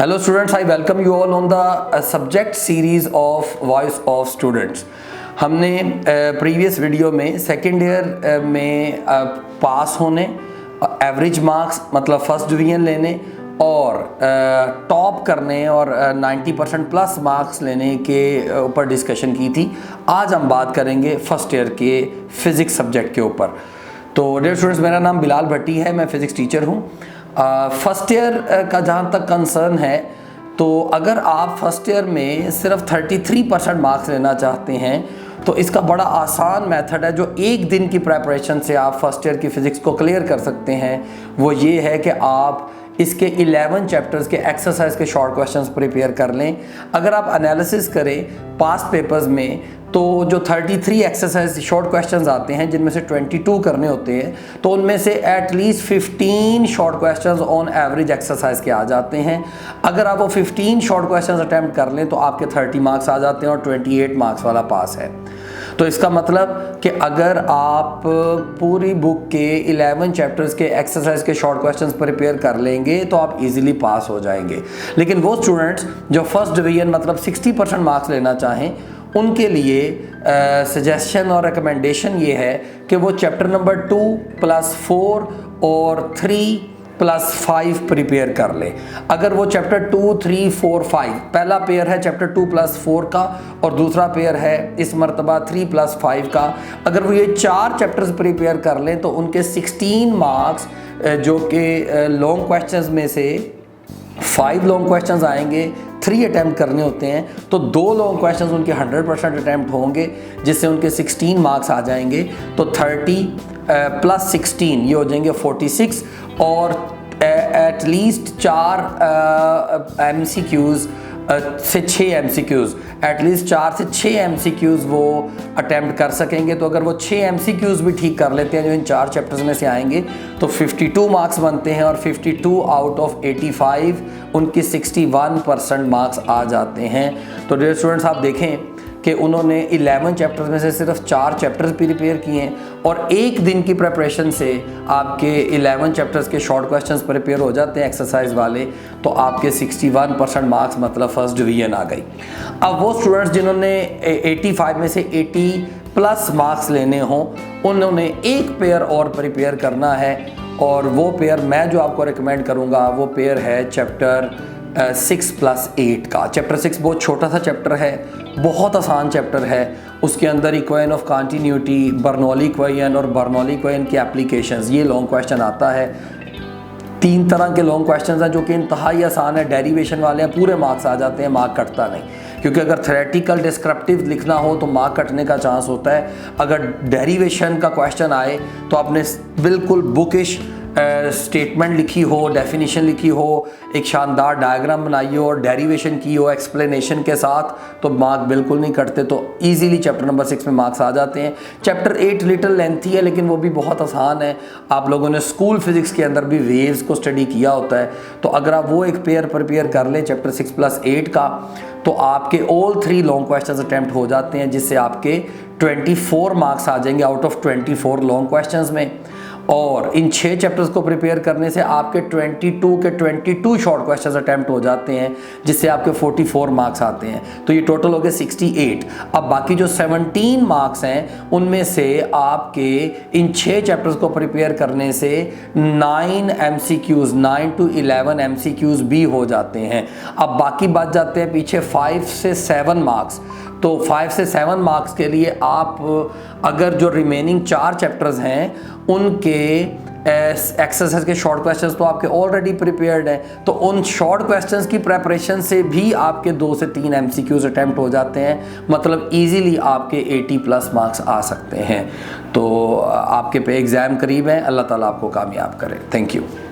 Hello students, I welcome you all on the subject series of Voice of Students। हमने previous video में second year में पास होने, average marks मतलब first division लेने और top करने और 90% प्लस मार्क्स लेने के ऊपर डिस्कशन की थी। आज हम बात करेंगे फर्स्ट ईयर के फिज़िक्स सब्जेक्ट के ऊपर। तो डियर स्टूडेंट्स, मेरा नाम बिलाल भट्टी है, मैं फ़िज़िक्स टीचर हूँ। फर्स्ट ईयर का जहाँ तक कंसर्न है, तो अगर आप फर्स्ट ईयर में सिर्फ 33% मार्क्स लेना चाहते हैं तो इसका बड़ा आसान मेथड है जो एक दिन की प्रेपरेशन से आप फर्स्ट ईयर की फ़िज़िक्स को क्लियर कर सकते हैं। वो ये है कि आप इसके 11 चैप्टर्स के एक्सरसाइज के शॉर्ट क्वेश्चंस प्रिपेयर कर लें। अगर आप एनालिसिस करें पास्ट पेपर्स में तो जो 33 एक्सरसाइज शॉर्ट क्वेश्चंस आते हैं जिनमें से 22 करने होते हैं, तो उनमें से at least 15 short questions on average exercise के आ जाते हैं। अगर आप वो 15 शॉर्ट क्वेश्चंस अटैम्प्ट कर लें तो आपके 30 मार्क्स आ जाते हैं और 28 मार्क्स वाला पास है। तो इसका मतलब कि अगर आप पूरी बुक के 11 चैप्टर्स के एक्सरसाइज के शॉर्ट क्वेश्चंस प्रिपेयर कर लेंगे तो आप इजीली पास हो जाएंगे। लेकिन वो स्टूडेंट्स जो फर्स्ट डिवीजन मतलब 60% मार्क्स लेना चाहें, उनके लिए सजेशन और रिकमेंडेशन ये है कि वो चैप्टर नंबर 2 + 4 और 3 + 5 प्रिपेयर कर ले। अगर वो चैप्टर 2, 3, 4, 5 पहला पेयर है चैप्टर 2 + 4 का और दूसरा पेयर है इस मरतबा 3 + 5 का, अगर वो ये 4 चैप्टर्स प्रिपेयर कर लें तो उनके 16 मार्क्स जो कि लॉन्ग क्वेश्चंस में से 5 लॉन्ग क्वेश्चंस आएंगे, 3 अटैम्प्ट करने होते हैं, तो 2 लॉन्ग क्वेश्चंस उनके 100% अटैम्प्ट होंगे जिससे उनके 16 मार्क्स आ जाएंगे। तो 30 + 16 ये हो जाएंगे 46 और एटलीस्ट 4 MCQs से 6 MCQs, एटलीस्ट 4 से 6 MCQs वो अटैम्प्ट कर सकेंगे। तो अगर वो 6 MCQs भी ठीक कर लेते हैं जो इन 4 चैप्टर्स में से आएंगे तो 52 मार्क्स बनते हैं और 52 आउट ऑफ 85 उनकी 61% मार्क्स आ जाते हैं। तो डियर स्टूडेंट्स, आप देखें कि उन्होंने 11 चैप्टर्स में से सिर्फ 4 चैप्टर्स प्रिपेयर किए हैं और एक दिन की प्रिपरेशन से आपके 11 चैप्टर्स के शॉर्ट क्वेश्चंस प्रिपेयर हो जाते हैं एक्सरसाइज वाले, तो आपके 61% मार्क्स मतलब फर्स्ट डिवीजन आ गई। अब वो स्टूडेंट्स जिन्होंने 85 में से 80+ मार्क्स लेने हों, उन्होंने एक पेयर और प्रिपेयर करना है और वो पेयर मैं जो आपको रिकमेंड करूँगा वो पेयर है चैप्टर 6 + 8 का। चैप्टर 6 बहुत छोटा सा चैप्टर है, बहुत आसान चैप्टर है। उसके अंदर equation of continuity, Bernoulli equation और बर्नौली इक्वेशन की एप्लीकेशंस, ये लॉन्ग क्वेश्चन आता है। 3 तरह के लॉन्ग क्वेश्चंस हैं जो कि इंतहाई आसान है, डेरिवेशन वाले हैं, पूरे मार्क्स आ जाते हैं, मार्क कटता नहीं। क्योंकि अगर थ्योरेटिकल डिस्क्रिप्टिव लिखना हो तो मार्क कटने का चांस होता है। अगर डेरिवेशन का क्वेश्चन आए तो आपने बिल्कुल बुकिश स्टेटमेंट लिखी हो, डेफिनेशन लिखी हो, एक शानदार डायग्राम बनाई हो और डेरिवेशन की हो एक्सप्लेनेशन के साथ, तो मार्क बिल्कुल नहीं कटते। तो इजीली चैप्टर नंबर 6 में मार्क्स आ जाते हैं। चैप्टर 8 लिटिल लेंथी है लेकिन वो भी बहुत आसान है। आप लोगों ने स्कूल फिज़िक्स के अंदर भी वेव्स को स्टडी किया होता है, तो अगर आप वो एक पेयर प्रिपेयर कर लें चैप्टर 6 + 8 का, तो आपके ऑल 3 लॉन्ग क्वेश्चंस अटैम्प्ट हो जाते हैं जिससे आपके 24 मार्क्स आ जाएंगे आउट ऑफ 24 लॉन्ग क्वेश्चंस में। और इन 6 चैप्टर्स को प्रिपेयर करने से आपके 22 शॉर्ट क्वेश्चंस अटैम्प्ट हो जाते हैं जिससे आपके 44 मार्क्स आते हैं। तो ये टोटल हो गए 68। अब बाकी जो 17 मार्क्स हैं उनमें से आपके इन 6 चैप्टर्स को प्रिपेयर करने से 9 MCQs, 9 to 11 MCQs भी हो जाते हैं। अब बाकी बच जाते हैं पीछे 5 से 7 मार्क्स। तो 5 से 7 मार्क्स के लिए आप अगर जो रिमेनिंग 4 चैप्टर्स हैं उनके एक्सरसाइज के शॉर्ट क्वेश्चंस तो आपके ऑलरेडी प्रिपेयर्ड हैं, तो उन शॉर्ट क्वेश्चंस की प्रेपरेशन से भी आपके 2 से 3 MCQs अटैम्प्ट हो जाते हैं। मतलब इजीली आपके 80+ मार्क्स आ सकते हैं। तो आपके पे एग्ज़ाम करीब है, अल्लाह ताला आपको कामयाब करे। Thank you.